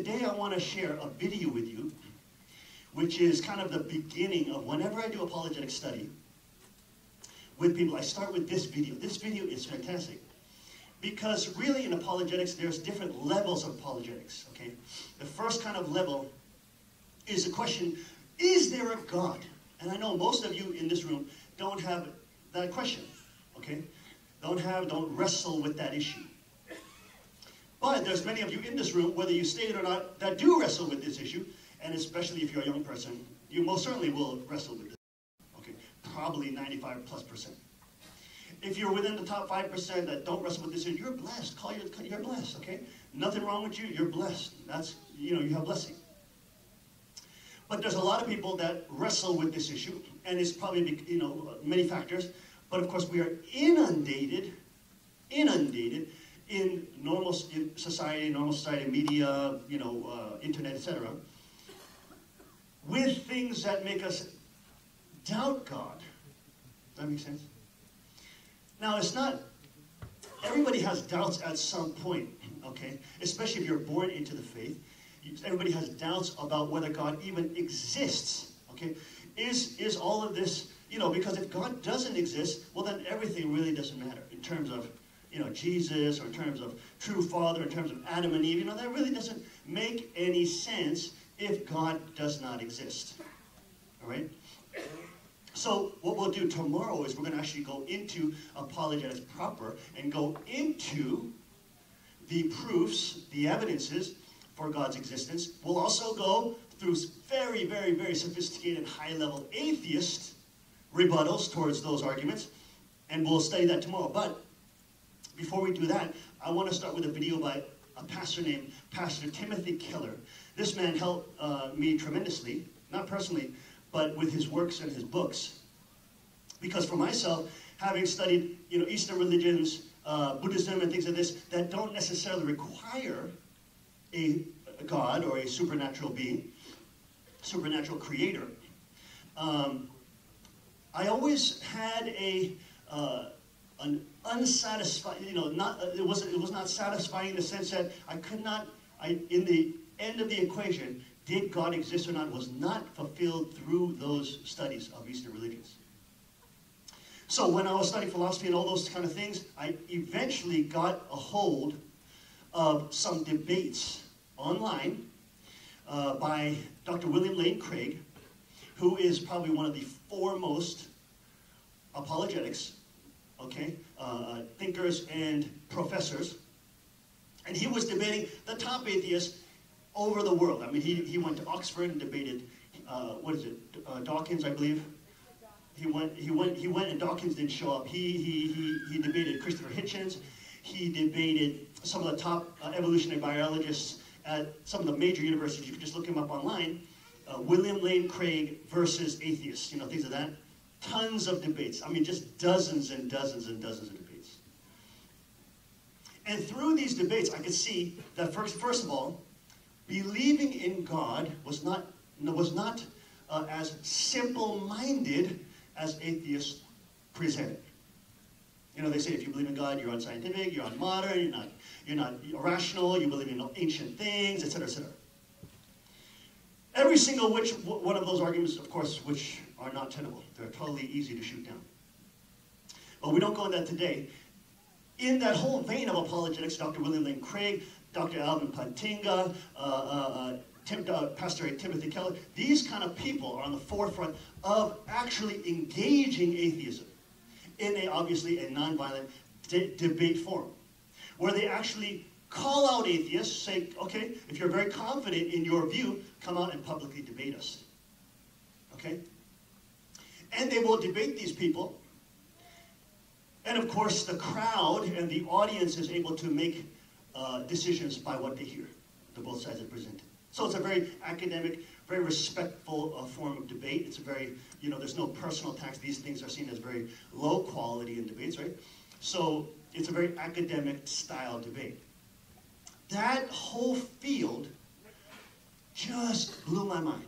Today I want to share a video with you, which is kind of the beginning of whenever I do apologetic study with people, I start with this video. This video is fantastic. Because really in apologetics, there's different levels of apologetics, okay? The first kind of level is the question, is there a God? And I know most of you in this room don't have that question, okay? Don't wrestle with that issue. But there's many of you in this room, whether you state it or not, that do wrestle with this issue, and especially if you're a young person, you most certainly will wrestle with this, okay? Probably 95+%. If you're within the top 5% that don't wrestle with this issue, you're blessed. You're blessed, okay? Nothing wrong with you, you're blessed. That's, you have blessing. But there's a lot of people that wrestle with this issue, and it's probably, many factors. But of course, we are inundated in normal society, media, internet, etc., with things that make us doubt God. Does that make sense? Now, it's not, everybody has doubts at some point, okay? Especially if you're born into the faith. Everybody has doubts about whether God even exists, okay? Is all of this, because if God doesn't exist, well, then everything really doesn't matter in terms of, Jesus, or in terms of true Father, in terms of Adam and Eve. That really doesn't make any sense if God does not exist, all right? So what we'll do tomorrow is we're going to actually go into apologetics proper and go into the proofs, the evidences for God's existence. We'll also go through very, very, very sophisticated, high-level atheist rebuttals towards those arguments, and we'll study that tomorrow. But before we do that, I want to start with a video by a pastor named Pastor Timothy Keller. This man helped me tremendously, not personally, but with his works and his books. Because for myself, having studied, Eastern religions, Buddhism and things like this, that don't necessarily require a God or a supernatural being, supernatural creator, I always had an unsatisfied, it was not satisfying in the sense that in the end of the equation, did God exist or not, was not fulfilled through those studies of Eastern religions. So when I was studying philosophy and all those kind of things, I eventually got a hold of some debates online by Dr. William Lane Craig, who is probably one of the foremost apologetics, thinkers and professors. And he was debating the top atheists over the world. I mean, he went to Oxford and debated, Dawkins, I believe. He went, and Dawkins didn't show up. He debated Christopher Hitchens. He debated some of the top evolutionary biologists at some of the major universities. You can just look him up online. William Lane Craig versus atheists, things like that. Tons of debates. I mean, just dozens and dozens and dozens of debates. And through these debates, I could see that first of all, believing in God was not as simple-minded as atheists present it. They say if you believe in God, you're unscientific, you're unmodern, you're not irrational, you believe in ancient things, etc., etc. Every single one of those arguments, of course, which are not tenable. They're totally easy to shoot down. But we don't go into that today. In that whole vein of apologetics, Dr. William Lane Craig, Dr. Alvin Plantinga, Pastor Timothy Keller, these kind of people are on the forefront of actually engaging atheism in obviously a nonviolent debate forum, where they actually call out atheists, say, okay, if you're very confident in your view, come out and publicly debate us. Okay? And they will debate these people. And of course, the crowd and the audience is able to make decisions by what they hear, the both sides are presented. So it's a very academic, very respectful form of debate. It's a very, there's no personal attacks. These things are seen as very low quality in debates, right? So it's a very academic style debate. That whole field just blew my mind.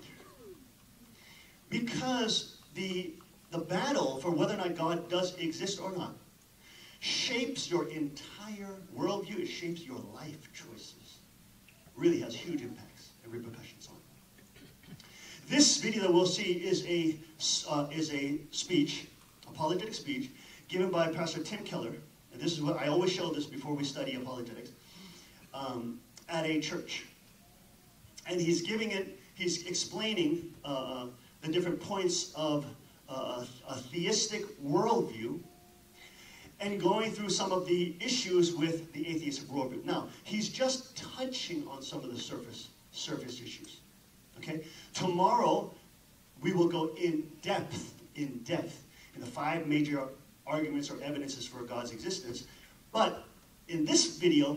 Because the battle for whether or not God does exist or not shapes your entire worldview. It shapes your life choices. really has huge impacts and repercussions on it. This video that we'll see is a speech, apologetic speech, given by Pastor Tim Keller. And this is what I always show this before we study apologetics, at a church. And he's explaining the different points of a theistic worldview and going through some of the issues with the atheistic worldview. Now, he's just touching on some of the surface issues. Okay? Tomorrow, we will go in depth in the 5 major arguments or evidences for God's existence. But in this video,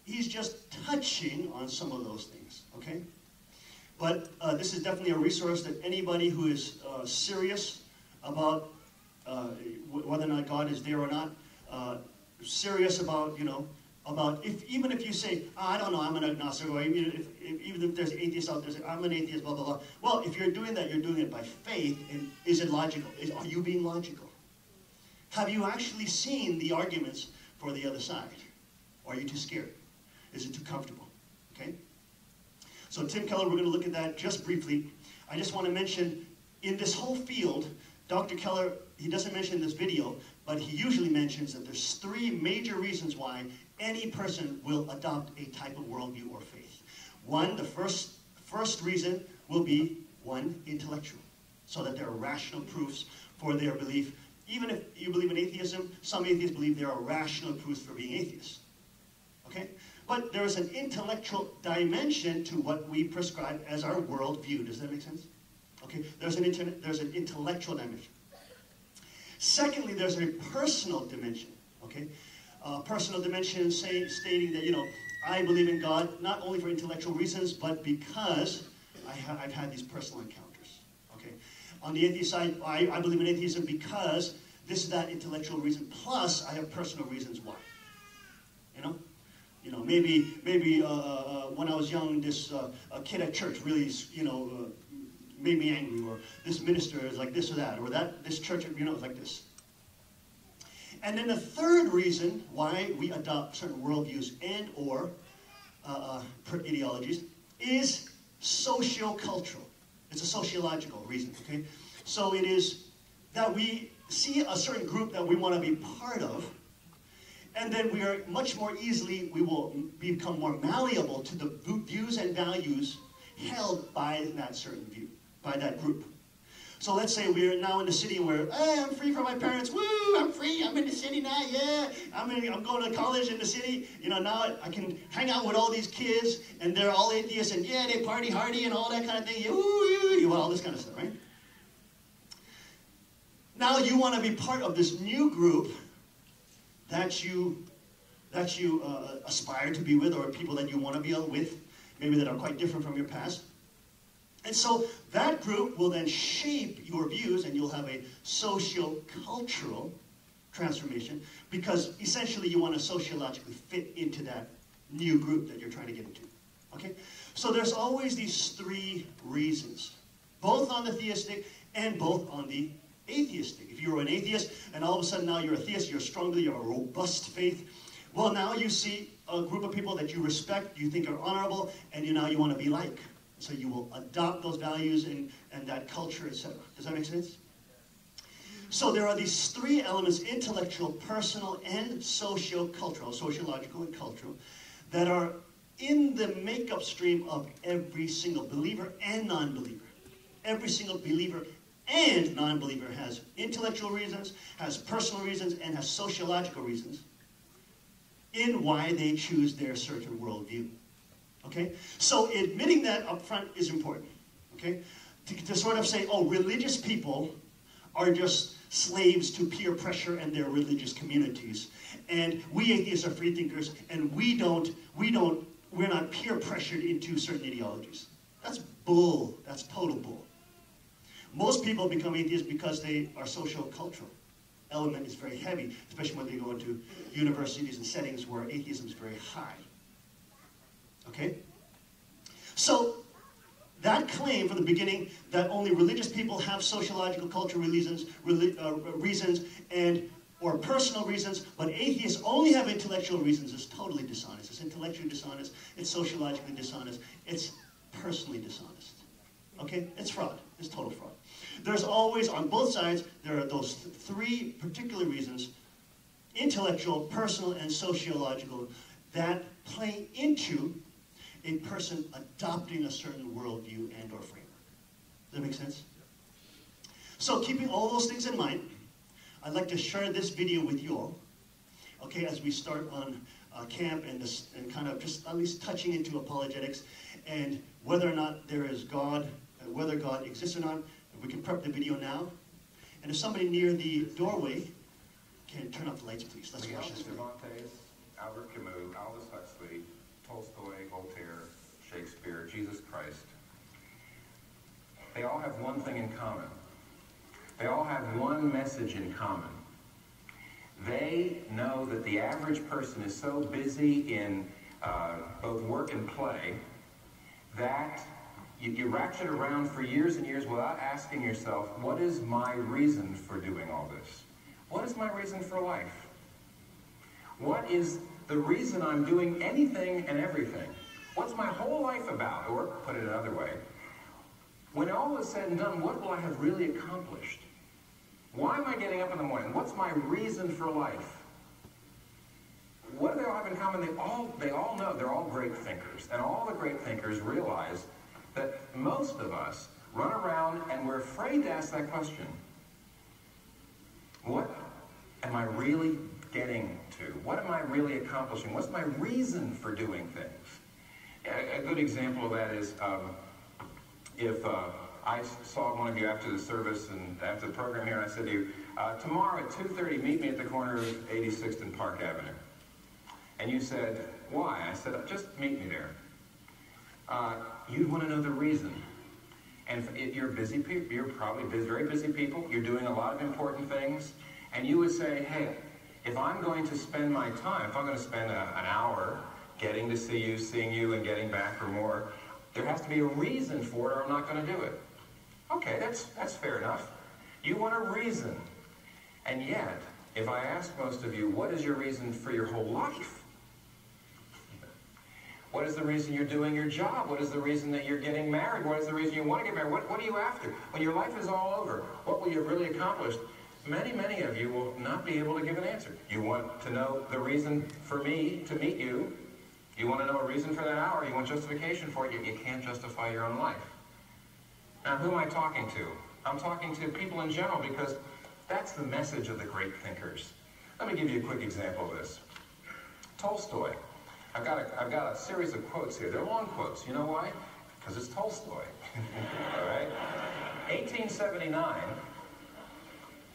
he's just touching on some of those things. Okay? But this is definitely a resource that anybody who is serious about whether or not God is there or not, serious about, even if you say, I don't know, I'm an agnostic, or even if there's atheists out there, say, I'm an atheist, blah, blah, blah. Well, if you're doing that, you're doing it by faith, and is it logical? Are you being logical? Have you actually seen the arguments for the other side? Or are you too scared? Is it too comfortable? Okay? So Tim Keller, we're going to look at that just briefly. I just want to mention, in this whole field, Dr. Keller, he doesn't mention in this video, but he usually mentions that there's 3 major reasons why any person will adopt a type of worldview or faith. One, the first reason will be, one, intellectual, so that there are rational proofs for their belief. Even if you believe in atheism, some atheists believe there are rational proofs for being atheists. Okay? But there is an intellectual dimension to what we prescribe as our worldview. Does that make sense? Okay, there's an intellectual dimension. Secondly, there's a personal dimension. Okay, personal dimension stating that I believe in God not only for intellectual reasons, but because I've had these personal encounters. Okay, on the atheist side, I believe in atheism because this is that intellectual reason. Plus, I have personal reasons why. Maybe when I was young, this kid at church really made me angry, or this minister is like this or that, or this church, is like this. And then the third reason why we adopt certain worldviews and or ideologies is socio-cultural. It's a sociological reason, okay? So it is that we see a certain group that we want to be part of, and then we are we will become more malleable to the views and values held by that certain view, by that group. So let's say we're now in the city where, hey, I'm free from my parents. Woo, I'm free. I'm in the city now. Yeah, I'm going to college in the city. Now I can hang out with all these kids, and they're all atheists, and yeah, they party hardy and all that kind of thing. You want all this kind of stuff, right? Now you want to be part of this new group that you aspire to be with, or people that you want to be with, maybe that are quite different from your past. And so that group will then shape your views, and you'll have a socio-cultural transformation, because essentially you want to sociologically fit into that new group that you're trying to get into. Okay? So there's always these 3 reasons, both on the theistic and both on the atheistic. If you're an atheist and all of a sudden now you're a theist, you have a robust faith, well, now you see a group of people that you respect, you think are honorable, and now you want to be like. So you will adopt those values and that culture, etc. Does that make sense? So there are these 3 elements, intellectual, personal, and socio-cultural, sociological and cultural, that are in the makeup stream of every single believer and non-believer. Every single believer and non-believer has intellectual reasons, has personal reasons, and has sociological reasons in why they choose their certain worldview. Okay? So admitting that up front is important. Okay? To sort of say, oh, religious people are just slaves to peer pressure and their religious communities. And we atheists are free thinkers, and we're not peer pressured into certain ideologies. That's bull. That's total bull. Most people become atheists because they are social-cultural. Element is very heavy, especially when they go into universities and settings where atheism is very high. Okay? So, that claim from the beginning that only religious people have sociological cultural reasons, and or personal reasons, but atheists only have intellectual reasons is totally dishonest. It's intellectually dishonest, it's sociologically dishonest, it's personally dishonest. Okay? It's fraud. It's total fraud. There's always, on both sides, there are those three particular reasons, intellectual, personal, and sociological, that play into a person adopting a certain worldview and or framework. Does that make sense? So keeping all those things in mind, I'd like to share this video with you all, okay, as we start on camp and kind of just at least touching into apologetics and whether or not there is God, whether God exists or not. We can prep the video now. And if somebody near the doorway can turn off the lights, please. Let's watch this video. Cervantes, Albert Camus, Aldous Huxley, Tolstoy, Voltaire, Shakespeare, Jesus Christ. They all have one thing in common. They all have one message in common. They know that the average person is so busy in both work and play that you ratchet around for years and years without asking yourself, what is my reason for doing all this? What is my reason for life? What is the reason I'm doing anything and everything? What's my whole life about? Or, put it another way, when all is said and done, what will I have really accomplished? Why am I getting up in the morning? What's my reason for life? What do they all have in common? They all know they're all great thinkers. And all the great thinkers realize that most of us run around and we're afraid to ask that question. What am I really getting to? What am I really accomplishing? What's my reason for doing things? A good example of that is if I saw one of you after the service and after the program here, and I said to you, tomorrow at 2:30, meet me at the corner of 86th and Park Avenue. And you said, why? I said, just meet me there. You'd want to know the reason. And you're busy people, you're probably very busy people, you're doing a lot of important things, and you would say, hey, if I'm going to spend my time, if I'm going to spend an hour getting to see you, seeing you, and getting back or more, there has to be a reason for it or I'm not going to do it. Okay, that's fair enough. You want a reason. And yet, if I ask most of you, what is your reason for your whole life? What is the reason you're doing your job? What is the reason that you're getting married? What is the reason you want to get married? What are you after? When your life is all over, what will you have really accomplished? Many of you will not be able to give an answer. You want to know the reason for me to meet you. You want to know a reason for that hour. You want justification for it. You can't justify your own life. Now, who am I talking to? I'm talking to people in general because that's the message of the great thinkers. Let me give you a quick example of this. Tolstoy. I've got a series of quotes here. They're long quotes. You know why? Because it's Tolstoy. All right? 1879,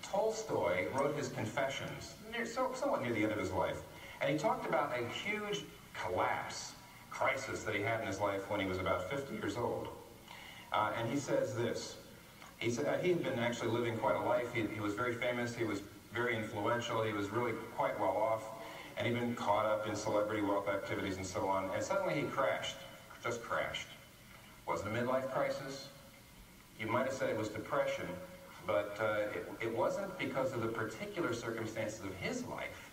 Tolstoy wrote his Confessions, somewhat near the end of his life. And he talked about a huge crisis that he had in his life when he was about 50 years old. And he says this. He said he had been actually living quite a life. He was very famous. He was very influential. He was really quite well off. And he'd been caught up in celebrity wealth activities and so on. And suddenly he crashed, just crashed. Was it a midlife crisis? You might have said it was depression, but it wasn't because of the particular circumstances of his life.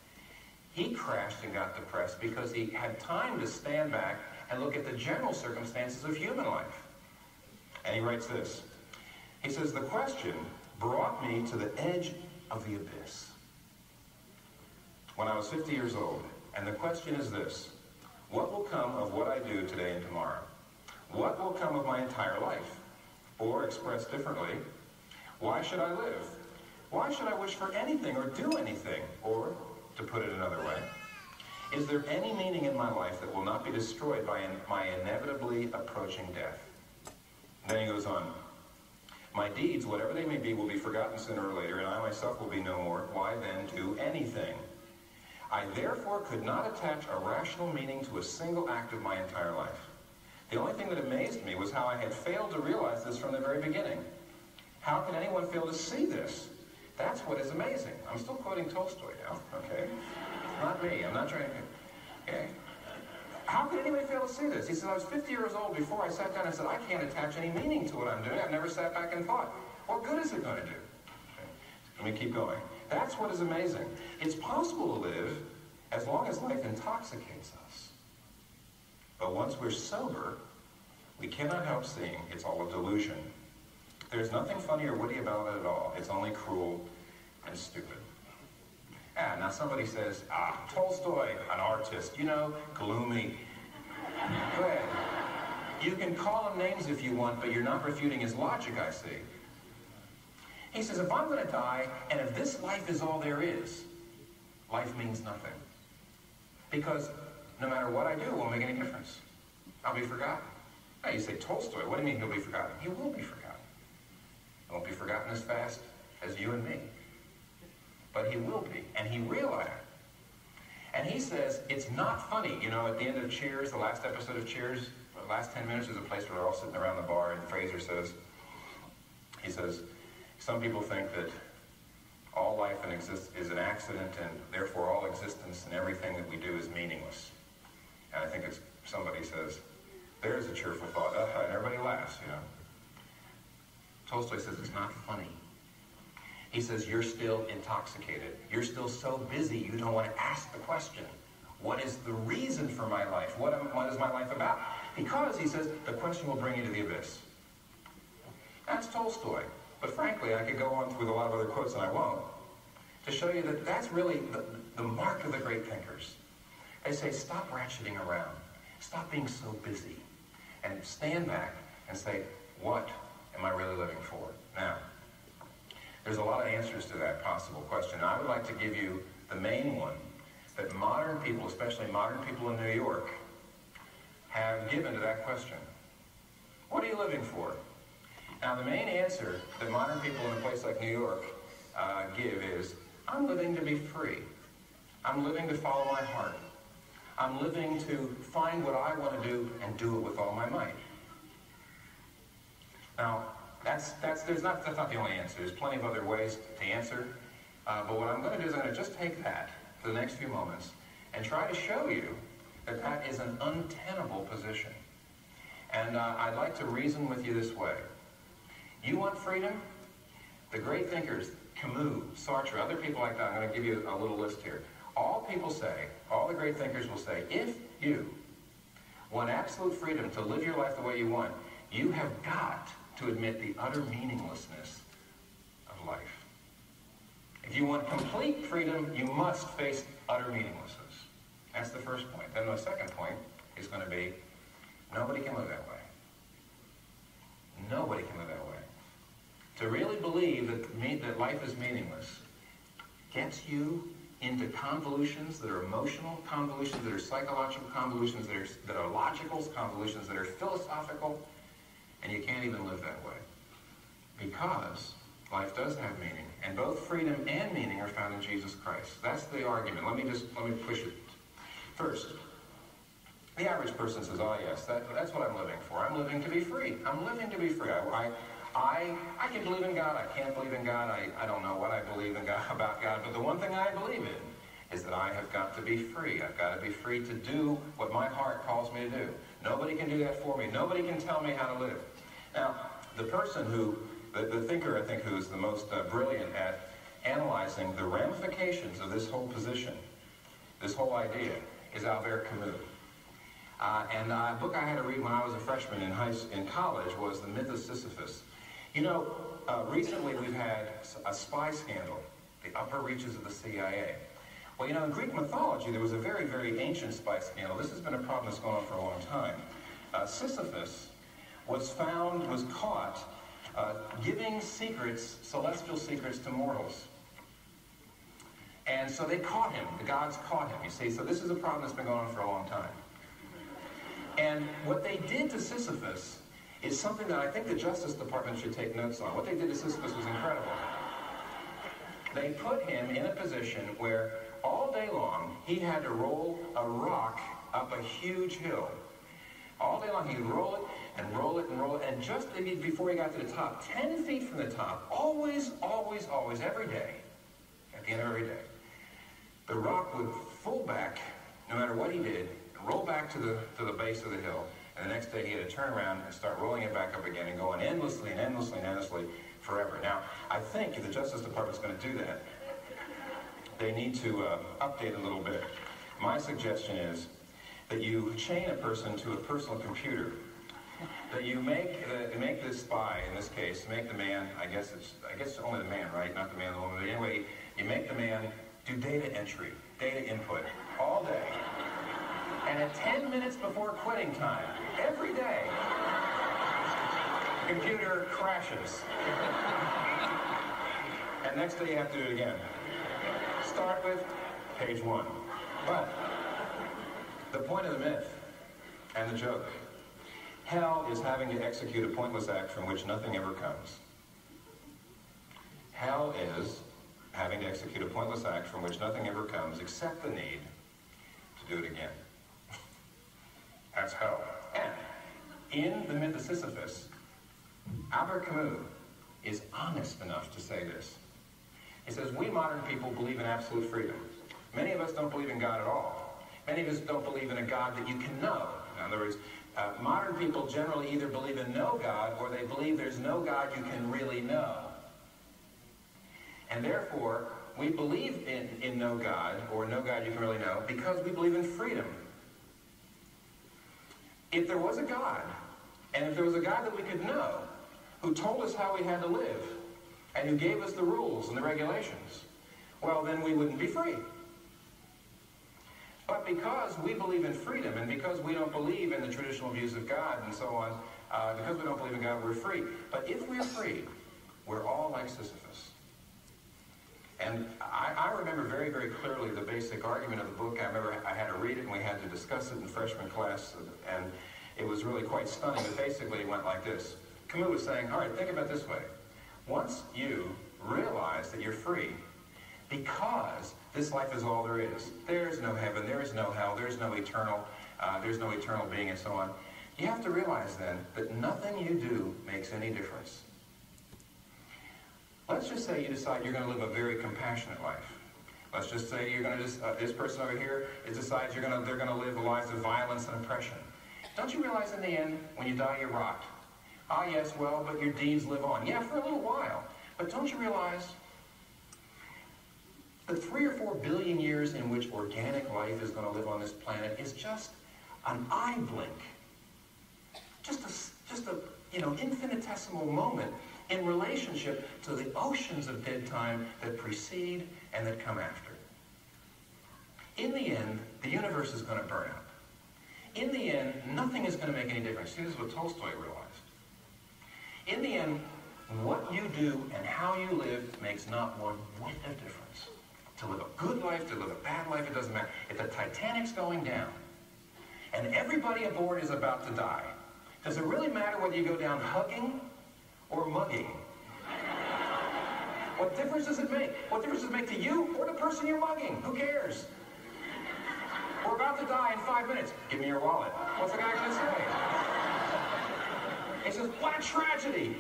He crashed and got depressed because he had time to stand back and look at the general circumstances of human life. And he writes this. He says, the question brought me to the edge of the abyss when I was 50 years old. And the question is this: what will come of what I do today and tomorrow? What will come of my entire life? Or, expressed differently, why should I live? Why should I wish for anything or do anything? Or, to put it another way, is there any meaning in my life that will not be destroyed by my inevitably approaching death? And then he goes on, my deeds, whatever they may be, will be forgotten sooner or later, and I myself will be no more. Why then do anything? I therefore could not attach a rational meaning to a single act of my entire life. The only thing that amazed me was how I had failed to realize this from the very beginning. How can anyone fail to see this? That's what is amazing. I'm still quoting Tolstoy now, okay? Not me, I'm not trying to, okay? How can anybody fail to see this? He said, I was 50 years old before I sat down and said, I can't attach any meaning to what I'm doing. I've never sat back and thought, what good is it going to do? Okay. Let me keep going. That's what is amazing. It's possible to live as long as life intoxicates us. But once we're sober, we cannot help seeing it's all a delusion. There's nothing funny or witty about it at all. It's only cruel and stupid. Now somebody says, Tolstoy, an artist, you know, gloomy. Go ahead. You can call him names if you want, but you're not refuting his logic, I see. He says, if I'm going to die, and if this life is all there is, life means nothing. Because no matter what I do, it won't make any difference. I'll be forgotten. Now you say, Tolstoy, what do you mean he'll be forgotten? He will be forgotten. He won't be forgotten as fast as you and me. But he will be, and he realized it. And he says, it's not funny. You know, at the end of Cheers, the last episode of Cheers, the last 10 minutes, there's a place where they're all sitting around the bar, and Fraser says, he says, some people think that all life is an accident, and therefore all existence and everything that we do is meaningless. And I think it's, somebody says, there's a cheerful thought, and everybody laughs, you know. Tolstoy says it's not funny. He says, you're still intoxicated. You're still so busy, you don't want to ask the question, what is the reason for my life? What is my life about? Because, he says, the question will bring you to the abyss. That's Tolstoy. But frankly, I could go on with a lot of other quotes, and I won't, to show you that that's really the mark of the great thinkers. They say, stop ratcheting around. Stop being so busy. And stand back and say, what am I really living for? Now, there's a lot of answers to that possible question. I would like to give you the main one that modern people, especially modern people in New York, have given to that question. What are you living for? Now, the main answer that modern people in a place like New York give is, I'm living to be free. I'm living to follow my heart. I'm living to find what I want to do and do it with all my might. Now, that's not the only answer. There's plenty of other ways to answer. But what I'm going to do is I'm going to just take that for the next few moments and try to show you that that is an untenable position. And I'd like to reason with you this way. You want freedom? The great thinkers, Camus, Sartre, other people like that, I'm going to give you a little list here. All people say, all the great thinkers will say, if you want absolute freedom to live your life the way you want, you have got to admit the utter meaninglessness of life. If you want complete freedom, you must face utter meaninglessness. That's the first point. Then the second point is going to be, nobody can live that way. Nobody can live that way. To really believe that life is meaningless gets you into convolutions that are emotional convolutions, that are psychological convolutions, that are logical convolutions, that are philosophical, and you can't even live that way. Because life does have meaning, and both freedom and meaning are found in Jesus Christ. That's the argument. Let me push it. First, the average person says, oh yes, that's what I'm living for. I'm living to be free. I'm living to be free. I can believe in God. I can't believe in God. I don't know what I believe in God, about God. But the one thing I believe in is that I have got to be free. I've got to be free to do what my heart calls me to do. Nobody can do that for me. Nobody can tell me how to live. Now, the person the thinker, I think, who is the most brilliant at analyzing the ramifications of this whole position, this whole idea, is Albert Camus. And a book I had to read when I was a freshman in college was The Myth of Sisyphus. You know, recently we've had a spy scandal, the upper reaches of the CIA. Well, you know, in Greek mythology, there was a very, very ancient spy scandal. This has been a problem that's gone on for a long time. Sisyphus was caught giving secrets, celestial secrets, to mortals. And so they caught him. The gods caught him, you see. So this is a problem that's been going on for a long time. And what they did to Sisyphus is something that I think the Justice Department should take notes on. What they did to Sisyphus was incredible. They put him in a position where all day long he had to roll a rock up a huge hill. All day long he'd roll it and roll it and roll it, and just before he got to the top, 10 feet from the top, always, always, always, every day, at the end of every day, the rock would fall back, no matter what he did, and roll back to the base of the hill. And the next day he had to turn around and start rolling it back up again and going endlessly and endlessly and endlessly forever. Now, I think if the Justice Department's going to do that, they need to update a little bit. My suggestion is that you chain a person to a personal computer. That you make this spy, in this case, make the man, I guess it's only the man, right? Not the man, the woman. But anyway, you make the man do data entry, data input, all day. And at 10 minutes before quitting time, every day, the computer crashes. And next day you have to do it again. Start with page 1. But the point of the myth and the joke, hell is having to execute a pointless act from which nothing ever comes. Hell is having to execute a pointless act from which nothing ever comes except the need to do it again. That's hell. And in the myth of Sisyphus, Albert Camus is honest enough to say this. He says, we modern people believe in absolute freedom. Many of us don't believe in God at all. Many of us don't believe in a God that you can know. In other words, modern people generally either believe in no God or they believe there's no God you can really know. And therefore, we believe in no God or no God you can really know because we believe in freedom. If there was a God, and if there was a God that we could know, who told us how we had to live, and who gave us the rules and the regulations, well, then we wouldn't be free. But because we believe in freedom, and because we don't believe in the traditional views of God and so on, because we don't believe in God, we're free. But if we're free, we're all like Sisyphus. And I remember very, very clearly the basic argument of the book. I remember I had to read it, and we had to discuss it in freshman class, and it was really quite stunning. But basically it went like this. Camus was saying, all right, think about it this way. Once you realize that you're free, because this life is all there is. There's no heaven, there is no hell, there's no eternal being, and so on. You have to realize then that nothing you do makes any difference. Let's just say you decide you're going to live a very compassionate life. Let's just say you're going to this person over here decides they're going to live lives of violence and oppression. Don't you realize in the end, when you die, you're rot? Ah, yes, well, but your deeds live on. Yeah, for a little while. But don't you realize the 3 or 4 billion years in which organic life is going to live on this planet is just an eye blink. Just a infinitesimal moment in relationship to the oceans of dead time that precede and that come after. In the end, the universe is going to burn out. In the end, nothing is going to make any difference. See, this is what Tolstoy realized. In the end, what you do and how you live makes not one whit of difference. To live a good life, to live a bad life, it doesn't matter. If the Titanic's going down and everybody aboard is about to die, does it really matter whether you go down hugging or mugging? What difference does it make? What difference does it make to you or the person you're mugging? Who cares? We're about to die in 5 minutes. Give me your wallet. What's the guy going to say? He says, what a tragedy.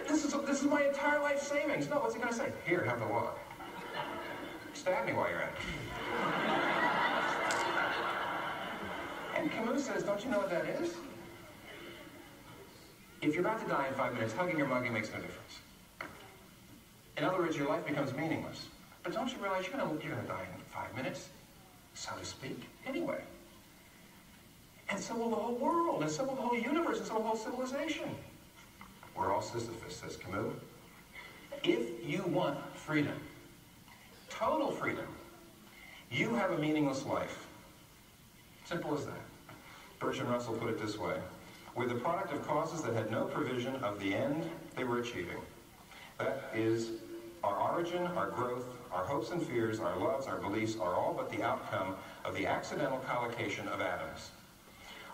This is my entire life savings. No, what's he going to say? Here, have the wallet. Stab me while you're at it. And Camus says, don't you know what that is? If you're about to die in 5 minutes, hugging or mugging makes no difference. In other words, your life becomes meaningless. But don't you realize you're going to die in 5 minutes, so to speak, anyway. And so will the whole world, and so will the whole universe, and so will the whole civilization. We're all Sisyphus, says Camus. If you want freedom, total freedom, you have a meaningless life. Simple as that. Bertrand Russell put it this way. We're the product of causes that had no provision of the end they were achieving. That is, our origin, our growth, our hopes and fears, our loves, our beliefs are all but the outcome of the accidental collocation of atoms.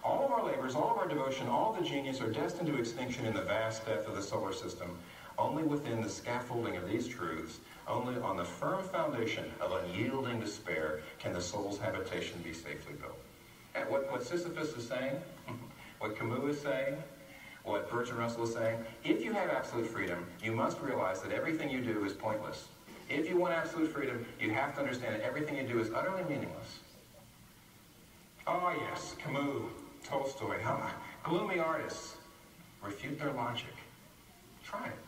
All of our labors, all of our devotion, all the genius are destined to extinction in the vast depth of the solar system. Only within the scaffolding of these truths, only on the firm foundation of unyielding despair can the soul's habitation be safely built. And what Sisyphus is saying, what Camus is saying, what Bertrand Russell is saying, if you have absolute freedom, you must realize that everything you do is pointless. If you want absolute freedom, you have to understand that everything you do is utterly meaningless. Oh yes, Camus, Tolstoy, gloomy artists. Refute their logic. Try it.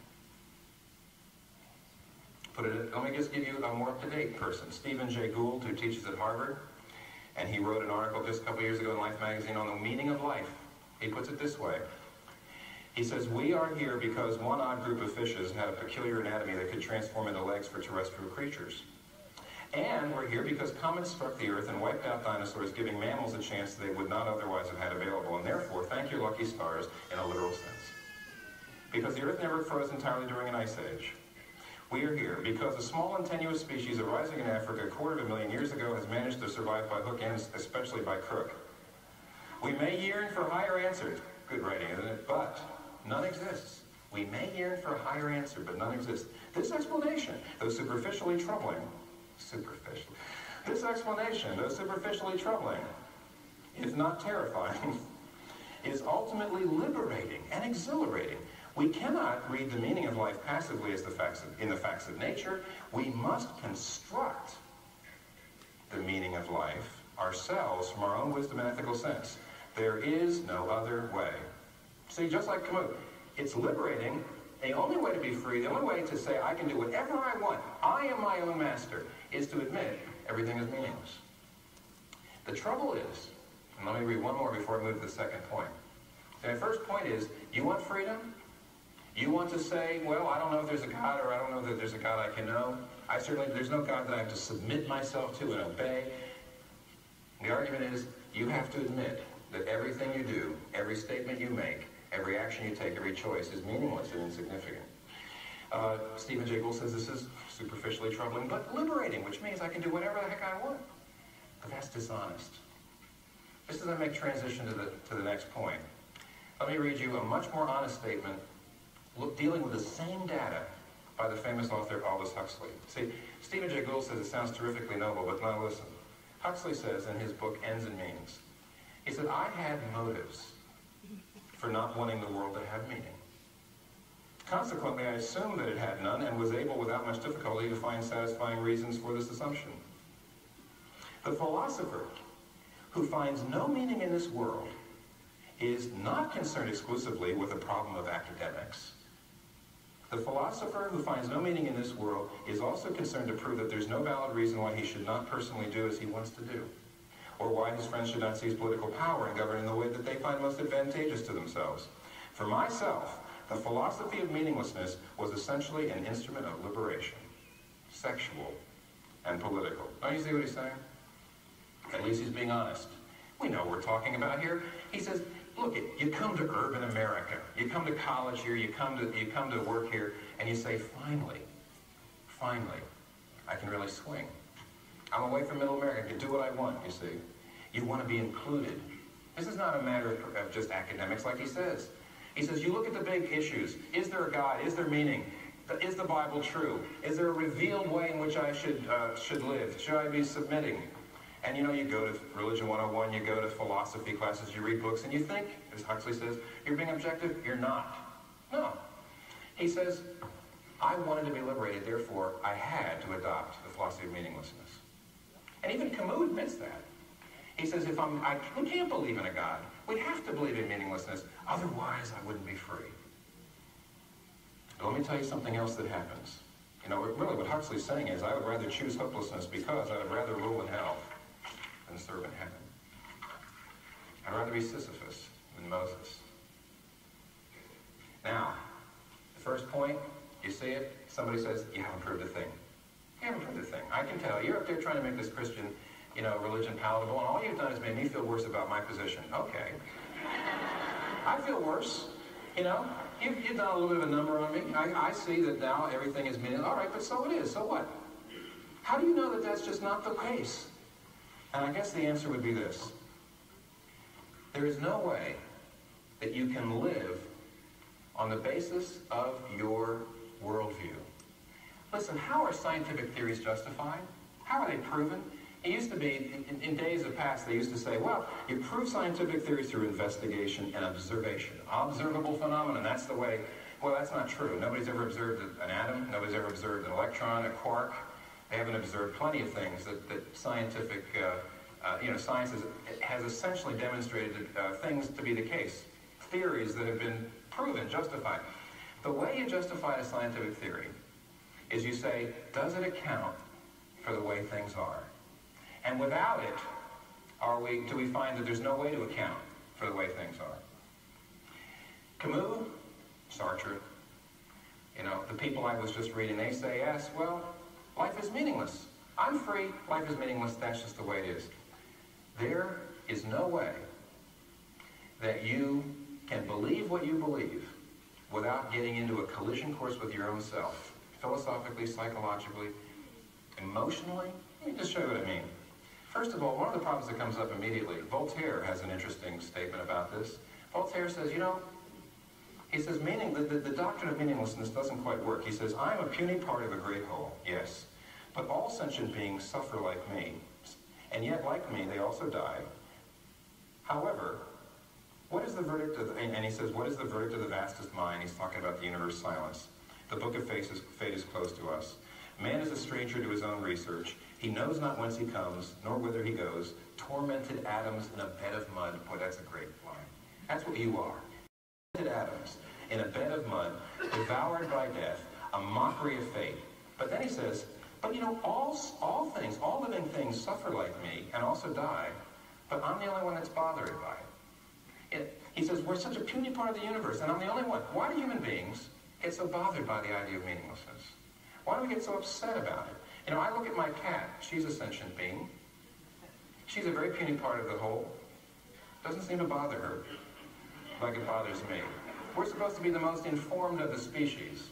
Let me just give you a more up-to-date person. Stephen Jay Gould, who teaches at Harvard, and he wrote an article just a couple years ago in Life magazine on the meaning of life. He puts it this way. He says, we are here because one odd group of fishes had a peculiar anatomy that could transform into legs for terrestrial creatures. And we're here because comets struck the earth and wiped out dinosaurs, giving mammals a chance they would not otherwise have had available. And therefore, thank your lucky stars in a literal sense. Because the earth never froze entirely during an ice age. We are here because a small and tenuous species arising in Africa 250,000 years ago has managed to survive by hook and especially by crook. We may yearn for higher answers. Good writing, isn't it? But none exists. We may yearn for a higher answer, but none exists. This explanation, though superficially troubling, this explanation, though superficially troubling, if not terrifying, is ultimately liberating and exhilarating. We cannot read the meaning of life passively as in the facts of nature. We must construct the meaning of life ourselves from our own wisdom and ethical sense. There is no other way. See, just like Camus, it's liberating. The only way to be free, the only way to say I can do whatever I want, I am my own master, is to admit everything is meaningless. The trouble is, and let me read one more before I move to the second point. So my first point is, you want freedom? You want to say, well, I don't know if there's a God, or I don't know that there's a God I can know. There's no God that I have to submit myself to and obey. The argument is, you have to admit that everything you do, every statement you make, every action you take, every choice is meaningless and insignificant. Stephen Jay Gould says this is superficially troubling, but liberating, which means I can do whatever the heck I want. But that's dishonest. Just as I make transition to the next point, let me read you a much more honest statement dealing with the same data by the famous author Aldous Huxley. See, Stephen Jay Gould says it sounds terrifically noble, but now listen. Huxley says in his book, Ends and Means, he said, I had motives for not wanting the world to have meaning. Consequently, I assumed that it had none and was able without much difficulty to find satisfying reasons for this assumption. The philosopher who finds no meaning in this world is not concerned exclusively with the problem of academics. The philosopher who finds no meaning in this world is also concerned to prove that there's no valid reason why he should not personally do as he wants to do, or why his friends should not seize political power and govern in the way that they find most advantageous to themselves. For myself, the philosophy of meaninglessness was essentially an instrument of liberation, sexual and political. Don't you see what he's saying? At least he's being honest. We know what we're talking about here. He says, look, you come to urban America, you come to college here, you come to work here, and you say, finally, I can really swing. I'm away from middle America, I can do what I want, you see. You want to be included. This is not a matter of just academics, like he says. He says, you look at the big issues. Is there a God? Is there meaning? Is the Bible true? Is there a revealed way in which I should live? Should I be submitting? And you go to Religion 101, you go to philosophy classes, you read books, and you think, as Huxley says, you're being objective. You're not. No. He says, I wanted to be liberated, therefore I had to adopt the philosophy of meaninglessness. And even Camus admits that. He says, we can't believe in a God. We have to believe in meaninglessness. Otherwise, I wouldn't be free. But let me tell you something else that happens. Really what Huxley's saying is, I would rather choose hopelessness because I would rather rule in hell than serve in heaven. I'd rather be Sisyphus than Moses. Now, the first point, you see it, somebody says, you haven't proved a thing. You haven't proved a thing. I can tell. You're up there trying to make this Christian, religion palatable, and all you've done is made me feel worse about my position. Okay. I feel worse. You've done a little bit of a number on me. I see that now everything is meaningless. All right, but so it is. So what? How do you know that that's just not the case? And I guess the answer would be this. There is no way that you can live on the basis of your worldview. Listen, how are scientific theories justified? How are they proven? It used to be, in days of past, they used to say, well, you prove scientific theories through investigation and observation. Observable phenomenon, that's the way. Well, that's not true. Nobody's ever observed an atom. Nobody's ever observed an electron, a quark. They haven't observed plenty of things that scientific, science has essentially demonstrated things to be the case. Theories that have been proven, justified. The way you justify a scientific theory is you say, does it account for the way things are? And without it, do we find that there's no way to account for the way things are? Camus, Sartre, the people I was just reading, they say, yes, well, life is meaningless. I'm free, life is meaningless, that's just the way it is. There is no way that you can believe what you believe without getting into a collision course with your own self, philosophically, psychologically, emotionally. Let me just show you what I mean. First of all, one of the problems that comes up immediately, Voltaire has an interesting statement about this. Voltaire says, he says, the doctrine of meaninglessness doesn't quite work. He says, I'm a puny part of a great whole, yes, but all sentient beings suffer like me, and yet, like me, they also die. However, what is the verdict of, and he says, what is the verdict of the vastest mind? He's talking about the universe silence. The book of fate is close to us. Man is a stranger to his own research. He knows not whence he comes, nor whither he goes. Tormented atoms in a bed of mud. Boy, that's a great line. That's what you are. Tormented atoms in a bed of mud, devoured by death, a mockery of fate. But then he says, but all things, all living things suffer like me and also die, but I'm the only one that's bothered by it. He says, we're such a puny part of the universe, and I'm the only one. Why do human beings get so bothered by the idea of meaninglessness? Why do we get so upset about it? I look at my cat. She's a sentient being. She's a very puny part of the whole. Doesn't seem to bother her like it bothers me. We're supposed to be the most informed of the species.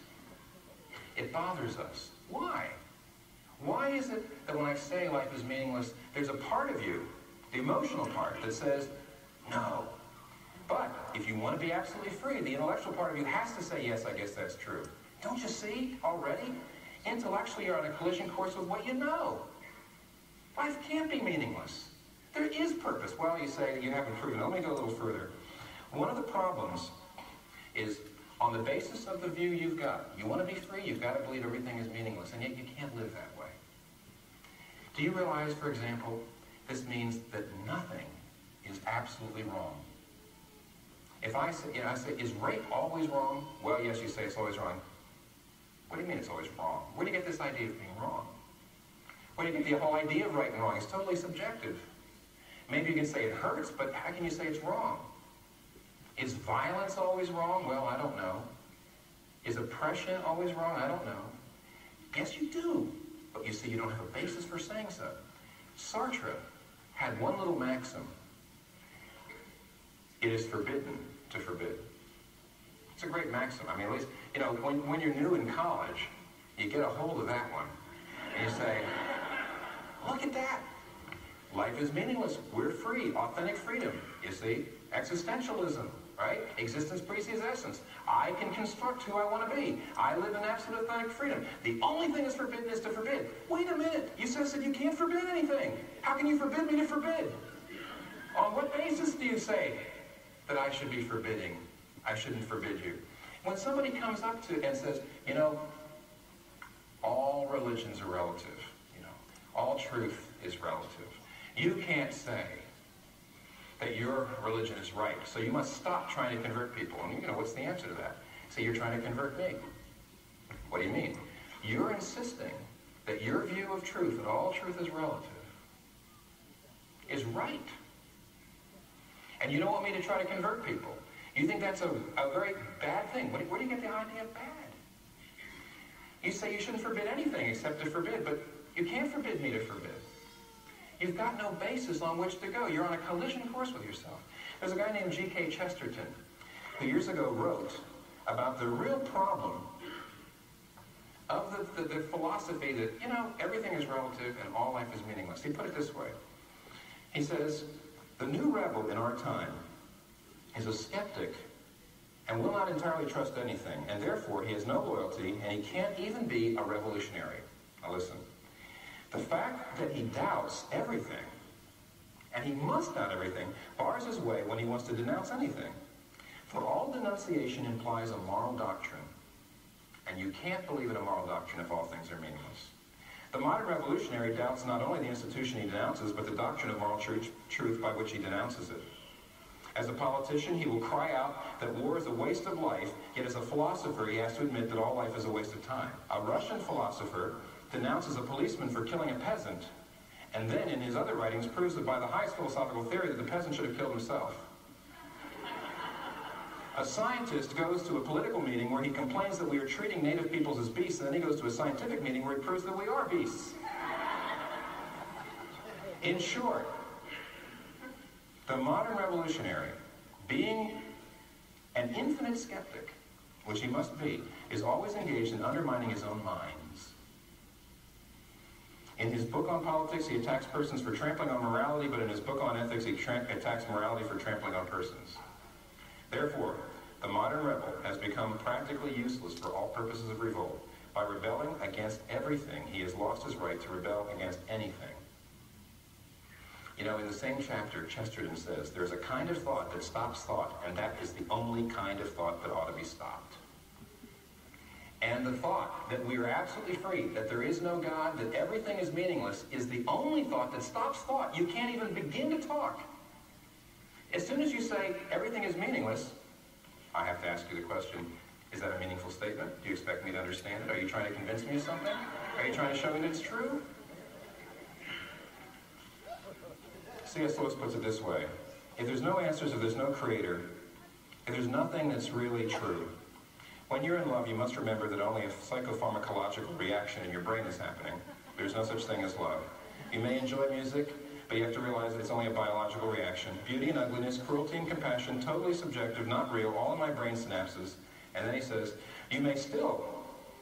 It bothers us. Why? Why is it that when I say life is meaningless, there's a part of you, the emotional part, that says, no. But if you want to be absolutely free, the intellectual part of you has to say, yes, I guess that's true. Don't you see already? Intellectually, you're on a collision course with what you know. Life can't be meaningless. There is purpose. Well, you say you haven't proven it. Let me go a little further. One of the problems is on the basis of the view you've got. You want to be free, you've got to believe everything is meaningless, and yet you can't live that way. Do you realize, for example, this means that nothing is absolutely wrong? If I say, is rape always wrong? Well, yes, you say it's always wrong. What do you mean it's always wrong? Where do you get this idea of being wrong? Where do you get the whole idea of right and wrong? It's totally subjective. Maybe you can say it hurts, but how can you say it's wrong? Is violence always wrong? Well, I don't know. Is oppression always wrong? I don't know. Yes, you do. But you see, you don't have a basis for saying so. Sartre had one little maxim. It is forbidden to forbid. It's a great maxim. I mean, at least, when you're new in college, you get a hold of that one. And you say, look at that. Life is meaningless. We're free. Authentic freedom. You see? Existentialism, right? Existence precedes essence. I can construct who I want to be. I live in absolute authentic freedom. The only thing that's forbidden is to forbid. Wait a minute. You just said you can't forbid anything. How can you forbid me to forbid? On what basis do you say that I should be forbidding? I shouldn't forbid you. When somebody comes up to and says, all religions are relative. All truth is relative. You can't say that your religion is right, so you must stop trying to convert people. And what's the answer to that? Say, you're trying to convert me. What do you mean? You're insisting that your view of truth, that all truth is relative, is right. And you don't want me to try to convert people. You think that's a very bad thing. Where do you get the idea of bad? You say you shouldn't forbid anything except to forbid, but you can't forbid me to forbid. You've got no basis on which to go. You're on a collision course with yourself. There's a guy named G.K. Chesterton who years ago wrote about the real problem of the philosophy that, everything is relative and all life is meaningless. He put it this way. He says, the new rebel in our time is a skeptic and will not entirely trust anything, and therefore he has no loyalty and he can't even be a revolutionary. Now listen. The fact that he doubts everything, and he must doubt everything, bars his way when he wants to denounce anything. For all denunciation implies a moral doctrine, and you can't believe in a moral doctrine if all things are meaningless. The modern revolutionary doubts not only the institution he denounces, but the doctrine of moral truth by which he denounces it. As a politician, he will cry out that war is a waste of life, yet as a philosopher, he has to admit that all life is a waste of time. A Russian philosopher denounces a policeman for killing a peasant, and then in his other writings proves that by the highest philosophical theory that the peasant should have killed himself. A scientist goes to a political meeting where he complains that we are treating native peoples as beasts, and then he goes to a scientific meeting where he proves that we are beasts. In short, the modern revolutionary, being an infinite skeptic, which he must be, is always engaged in undermining his own minds. In his book on politics, he attacks persons for trampling on morality, but in his book on ethics, he attacks morality for trampling on persons. Therefore, the modern rebel has become practically useless for all purposes of revolt. By rebelling against everything, he has lost his right to rebel against anything. You know, in the same chapter, Chesterton says, there's a kind of thought that stops thought, and that is the only kind of thought that ought to be stopped. And the thought that we are absolutely free, that there is no God, that everything is meaningless, is the only thought that stops thought. You can't even begin to talk. As soon as you say everything is meaningless, I have to ask you the question, is that a meaningful statement? Do you expect me to understand it? Are you trying to convince me of something? Are you trying to show me that it's true? C.S. Lewis puts it this way: if there's no answers, if there's no creator, if there's nothing that's really true, when you're in love, you must remember that only a psychopharmacological reaction in your brain is happening. There's no such thing as love. You may enjoy music, but you have to realize that it's only a biological reaction. Beauty and ugliness, cruelty and compassion, totally subjective, not real, all in my brain synapses. And then he says, you may still,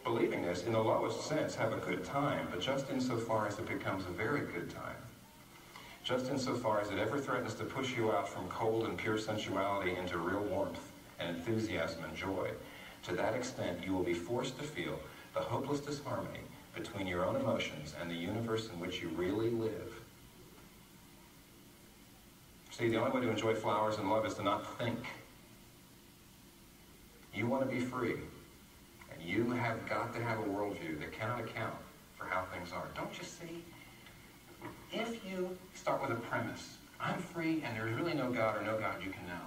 believing this, in the lowest sense, have a good time, but just insofar as it becomes a very good time. Just insofar as it ever threatens to push you out from cold and pure sensuality into real warmth and enthusiasm and joy. To that extent, you will be forced to feel the hopeless disharmony between your own emotions and the universe in which you really live. See, the only way to enjoy flowers and love is to not think. You want to be free, and you have got to have a worldview that cannot account for how things are. Don't you see? If you start with a premise, I'm free and there's really no God or no God you can know,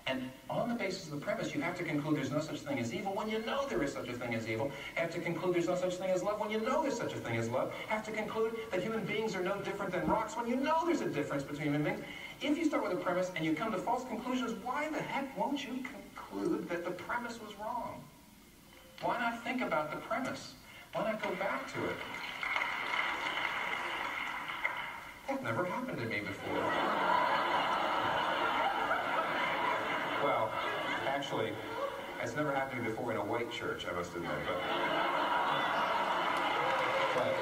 and on the basis of the premise, you have to conclude there's no such thing as evil when you know there is such a thing as evil. You have to conclude there's no such thing as love when you know there's such a thing as love. You have to conclude that human beings are no different than rocks when you know there's a difference between human beings. If you start with a premise and you come to false conclusions, why the heck won't you conclude that the premise was wrong? Why not think about the premise? Why not go back to it? That never happened to me before. Well, actually, it's never happened to me before in a white church, I must admit. But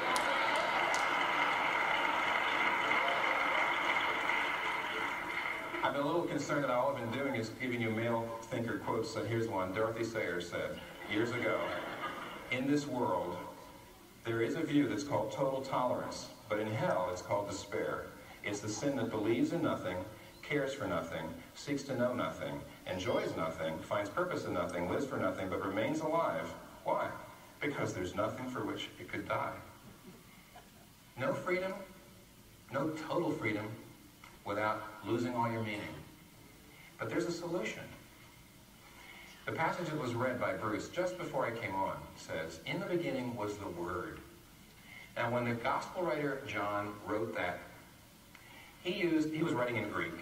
I've been a little concerned that all I've been doing is giving you male thinker quotes. So here's one. Dorothy Sayers said years ago, in this world, there is a view that's called total tolerance, but in hell it's called despair. It's the sin that believes in nothing, cares for nothing, seeks to know nothing, enjoys nothing, finds purpose in nothing, lives for nothing, but remains alive. Why? Because there's nothing for which it could die. No freedom, no total freedom, without losing all your meaning. But there's a solution. The passage that was read by Bruce just before I came on says, in the beginning was the Word. Now when the gospel writer John wrote that, he was writing in Greek.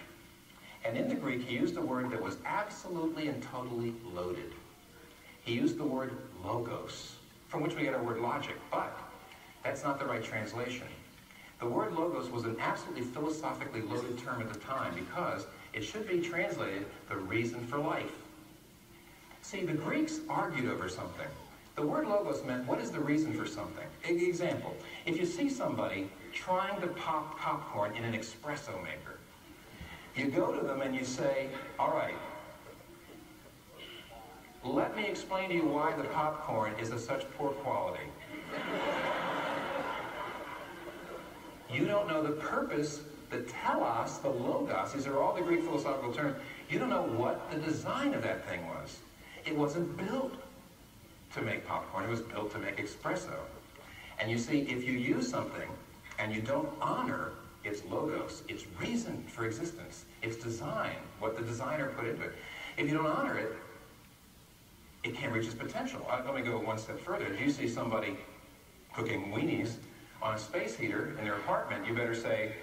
And in the Greek, he used a word that was absolutely and totally loaded. He used the word logos, from which we get our word logic, but that's not the right translation. The word logos was an absolutely philosophically loaded term at the time because it should be translated the reason for life. See, the Greeks argued over something. The word logos meant what is the reason for something. Example, if you see somebody trying to pop popcorn in an espresso maker, you go to them and you say, all right, let me explain to you why the popcorn is of such poor quality. You don't know the purpose, the telos, the logos, these are all the Greek philosophical terms. You don't know what the design of that thing was. It wasn't built to make popcorn, it was built to make espresso. And you see, if you use something and you don't honor It's logos. It's reason for existence. It's design, what the designer put into it. If you don't honor it, it can't reach its potential. Let me go one step further. If you see somebody cooking weenies on a space heater in their apartment, you better say,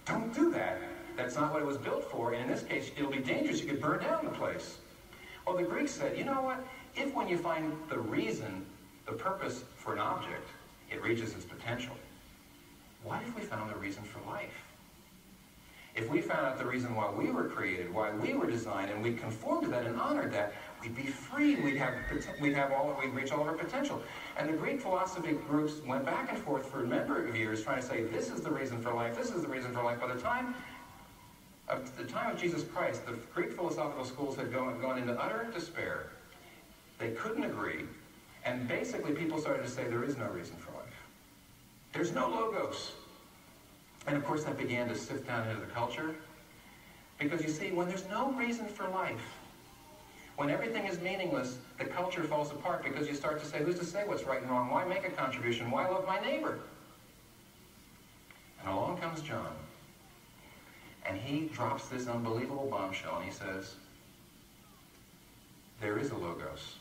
don't do that. That's not what it was built for, and in this case, it'll be dangerous. You could burn down the place. Well, the Greeks said, you know what? If when you find the reason, the purpose for an object, it reaches its potential, what if we found the reason for life? If we found out the reason why we were created, why we were designed, and we conformed to that and honored that, we'd be free. We'd reach all of our potential. And the Greek philosophy groups went back and forth for a number of years trying to say, this is the reason for life, this is the reason for life. By the time of Jesus Christ, the Greek philosophical schools had gone into utter despair. They couldn't agree. And basically people started to say there is no reason for life. There's no logos. And of course that began to sift down into the culture. Because you see, when there's no reason for life, when everything is meaningless, the culture falls apart because you start to say, who's to say what's right and wrong? Why make a contribution? Why love my neighbor? And along comes John. And he drops this unbelievable bombshell and he says, there is a logos.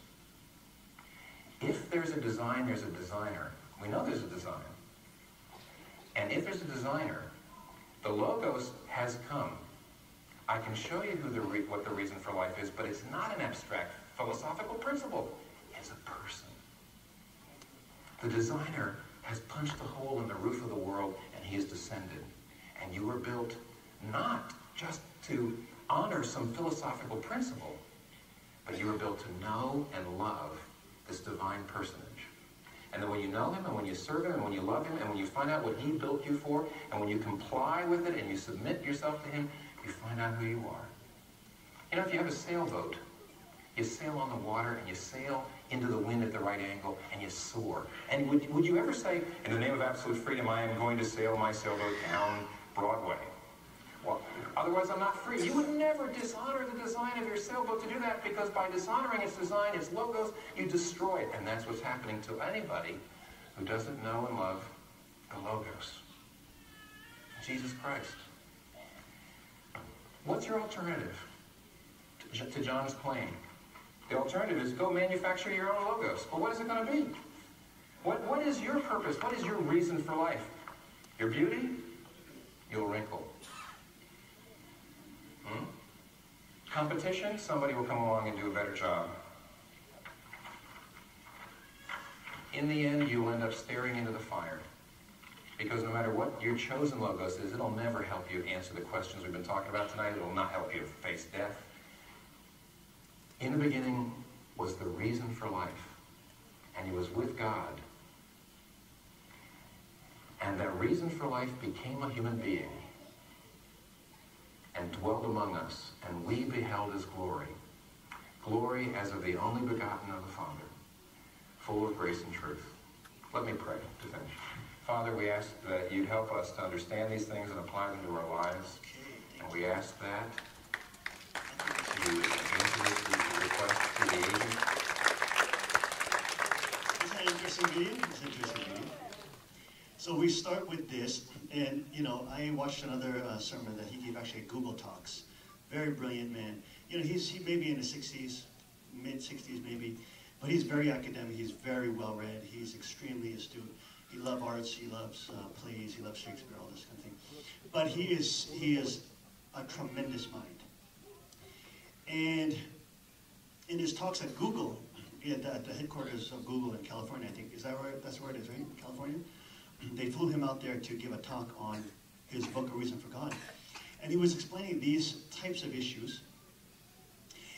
If there's a design, there's a designer. We know there's a design. And if there's a designer, the logos has come. I can show you what the reason for life is, but it's not an abstract philosophical principle. It's a person. The designer has punched a hole in the roof of the world, and he has descended. And you were built not just to honor some philosophical principle, but you were built to know and love this divine personage. And then when you know him, and when you serve him, and when you love him, and when you find out what he built you for, and when you comply with it, and you submit yourself to him, you find out who you are. You know, if you have a sailboat, you sail on the water, and you sail into the wind at the right angle, and you soar. And would you ever say, in the name of absolute freedom, I am going to sail my sailboat down Broadway? Well, otherwise I'm not free. You would never dishonor the design of your sailboat to do that, because by dishonoring its design, its logos, you destroy it. And that's what's happening to anybody who doesn't know and love the logos. Jesus Christ. What's your alternative to John's claim? The alternative is go manufacture your own logos. Well, what is it going to be? What is your purpose? What is your reason for life? Your beauty? You'll wrinkle. Competition? Somebody will come along and do a better job. In the end, you will end up staring into the fire. Because no matter what your chosen logos is, it'll never help you answer the questions we've been talking about tonight. It'll not help you face death. In the beginning was the reason for life. And he was with God. And that reason for life became a human being and dwelled among us, and we beheld his glory. Glory as of the only begotten of the Father, full of grace and truth. Let me pray to finish. Father, we ask that you'd help us to understand these things and apply them to our lives. And we ask that you would answer this request to the agent. Isn't that interesting to you? It's interesting to you. So we start with this, and you know, I watched another sermon that he gave actually at Google Talks. Very brilliant man. You know, he may be in his 60s, mid-60s maybe, but he's very academic. He's very well-read. He's extremely astute. He loves arts. He loves plays. He loves Shakespeare, all this kind of thing. But he is a tremendous mind. And in his talks at Google, at the headquarters of Google in California, I think, is that where, that's where it is, right? California? They flew him out there to give a talk on his book, A Reason for God. And he was explaining these types of issues.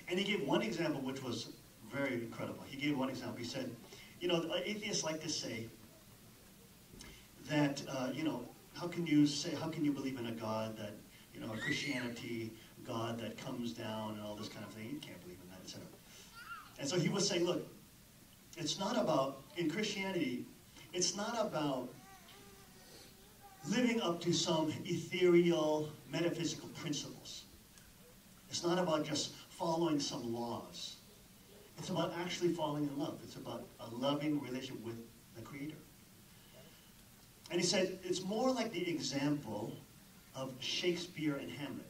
And he gave one example which was very incredible. He gave one example. He said, you know, atheists like to say that, you know, how can you believe in a God that, you know, a Christianity God that comes down and all this kind of thing? You can't believe in that, etc. And so he was saying, look, it's not about, in Christianity, it's not about living up to some ethereal, metaphysical principles. It's not about just following some laws. It's about actually falling in love. It's about a loving relationship with the Creator. And he said, it's more like the example of Shakespeare and Hamlet.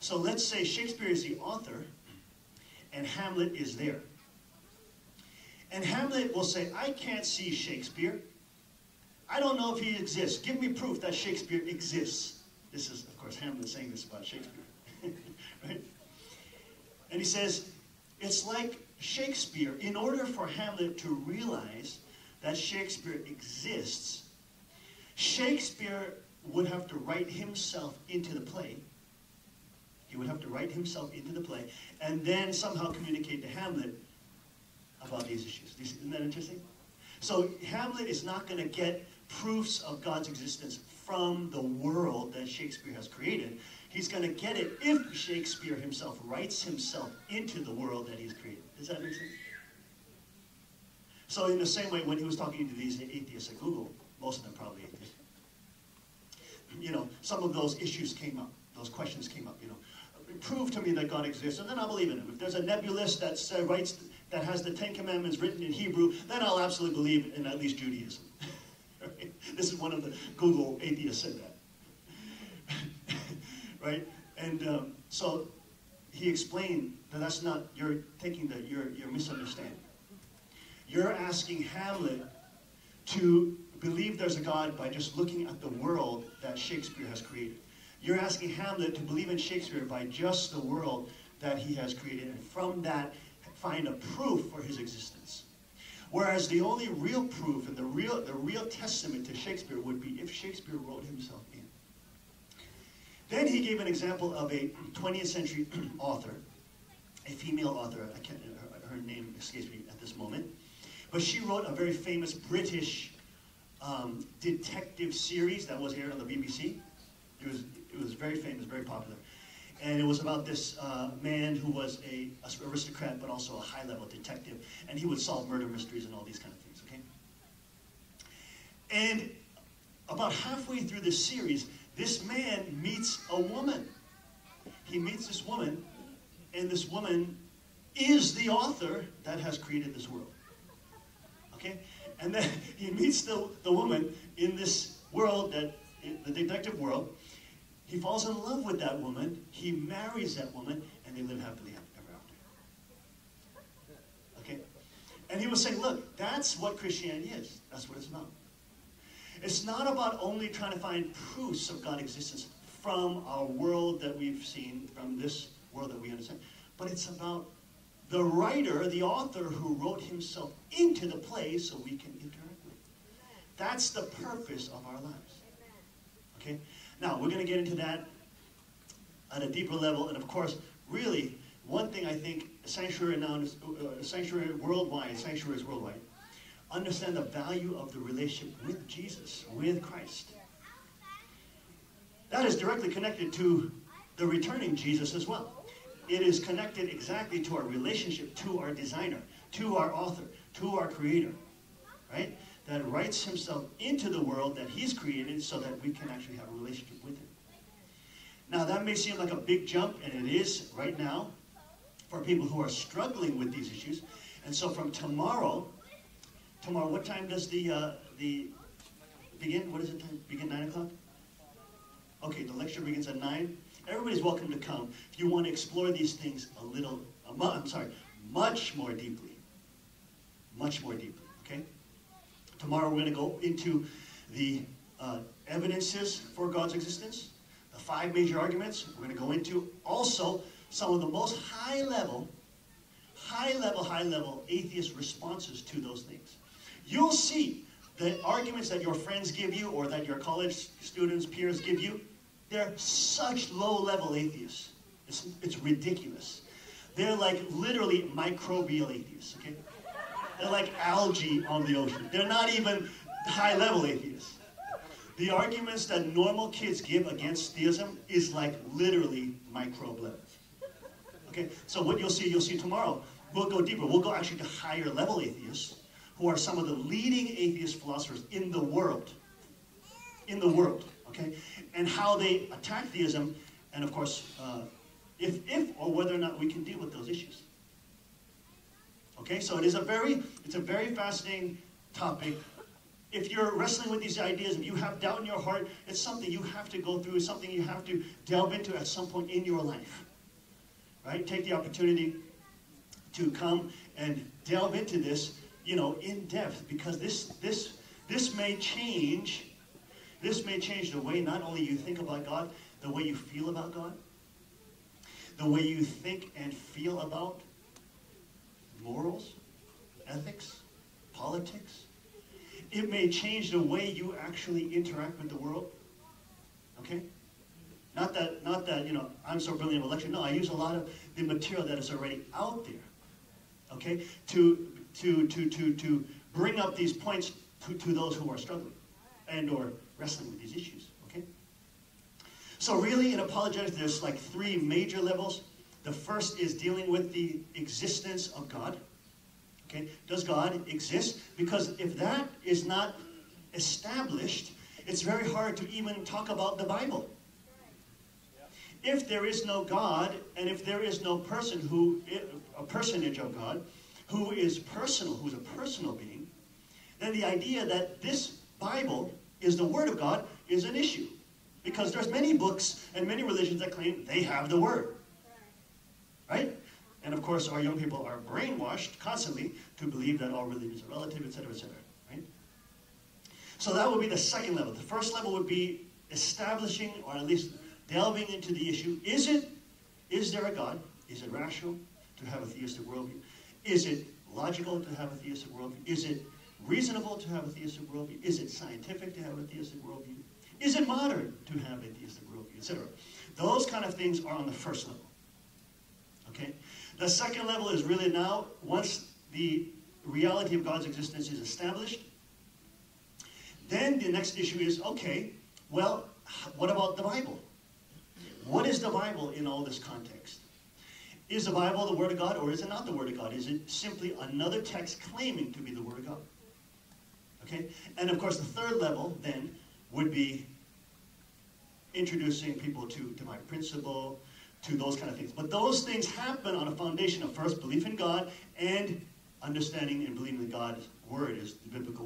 So let's say Shakespeare is the author and Hamlet is there. And Hamlet will say, I can't see Shakespeare. I don't know if he exists. Give me proof that Shakespeare exists. This is, of course, Hamlet saying this about Shakespeare. Right? And he says, it's like Shakespeare, in order for Hamlet to realize that Shakespeare exists, Shakespeare would have to write himself into the play. He would have to write himself into the play and then somehow communicate to Hamlet about these issues. Isn't that interesting? So Hamlet is not going to get proofs of God's existence from the world that Shakespeare has created. He's going to get it if Shakespeare himself writes himself into the world that he's created. Does that make sense? So in the same way, when he was talking to these atheists at Google, most of them probably atheists, you know, some of those issues came up, those questions came up, you know. Prove to me that God exists, and then I'll believe in him. If there's a nebulous that has the Ten Commandments written in Hebrew, then I'll absolutely believe in at least Judaism. Right? This is one of the Google atheists said that. Right? And so he explained that that's not, you're thinking that you're misunderstanding. You're asking Hamlet to believe there's a God by just looking at the world that Shakespeare has created. You're asking Hamlet to believe in Shakespeare by just the world that he has created, and from that find a proof for his existence. Whereas the only real proof and the real testament to Shakespeare would be if Shakespeare wrote himself in. Then he gave an example of a 20th century author, a female author. I can't, her name escapes me at this moment, but she wrote a very famous British detective series that was aired on the BBC. It was very famous, very popular. And it was about this man who was an aristocrat, but also a high-level detective. And he would solve murder mysteries and all these kind of things, okay? And about halfway through this series, this man meets a woman. He meets this woman, and this woman is the author that has created this world. Okay? And then he meets the woman in this world, the detective world. He falls in love with that woman, he marries that woman, and they live happily ever after. Okay? And he was saying, look, that's what Christianity is. That's what it's about. It's not about only trying to find proofs of God's existence from our world that we've seen, from this world that we understand, but it's about the writer, the author who wrote himself into the play so we can interact with it. That's the purpose of our lives. Okay? Now, we're going to get into that at a deeper level, and of course, really, one thing I think sanctuaries worldwide, understand the value of the relationship with Jesus, with Christ. That is directly connected to the returning Jesus as well. It is connected exactly to our relationship, to our designer, to our author, to our creator, right? That writes himself into the world that he's created so that we can actually have a relationship with him. Now, that may seem like a big jump, and it is right now for people who are struggling with these issues. And so from tomorrow, what time does the begin? What is it time? Begin 9 o'clock? Okay, the lecture begins at 9. Everybody's welcome to come if you want to explore these things a little, much more deeply. Much more deeply, okay? Tomorrow we're going to go into the evidences for God's existence, the 5 major arguments. We're going to go into also some of the most high-level atheist responses to those things. You'll see the arguments that your friends give you or that your college students, peers give you, they're such low-level atheists. It's ridiculous. They're like literally microbial atheists, okay? They're like algae on the ocean. They're not even high-level atheists. The arguments that normal kids give against theism is like literally microbe level. Okay, so what you'll see tomorrow, we'll go deeper. We'll go actually to higher-level atheists, who are some of the leading atheist philosophers in the world. In the world, okay? And how they attack theism, and of course, if or whether or not we can deal with those issues. Okay, so it's a very fascinating topic, if you're wrestling with these ideas, if you have doubt in your heart, it's something you have to go through. It's something you have to delve into at some point in your life. Right? Take the opportunity to come and delve into this, in depth, because this may change. This may change the way not only you think about God, the way you feel about God, the way you think and feel about morals, ethics, politics. It may change the way you actually interact with the world. Okay? Not that, I'm so brilliant of a lecture. No, I use a lot of the material that is already out there. Okay? To bring up these points to those who are struggling and or wrestling with these issues. Okay? So really in apologetics there's like 3 major levels. The first is dealing with the existence of God. Okay? Does God exist? Because if that is not established, it's very hard to even talk about the Bible. If there is no God, and if there is no person a personage of God, who is personal, who's a personal being, then the idea that this Bible is the Word of God is an issue. Because there's many books and many religions that claim they have the Word. Right? And of course, our young people are brainwashed constantly to believe that all religions are relative, etc., etc. Right? So that would be the second level. The first level would be establishing, or at least delving into the issue. Is there a God? Is it rational to have a theistic worldview? Is it logical to have a theistic worldview? Is it reasonable to have a theistic worldview? Is it scientific to have a theistic worldview? Is it modern to have a theistic worldview, etc.? Those kind of things are on the first level. Okay? The second level is really now, once the reality of God's existence is established, then the next issue is, okay, well, what about the Bible? What is the Bible in all this context? Is the Bible the Word of God, or is it not the Word of God? Is it simply another text claiming to be the Word of God? Okay? And of course, the third level, then, would be introducing people to divine principle, to those kind of things. But those things happen on a foundation of first belief in God and understanding and believing that God's Word is the biblical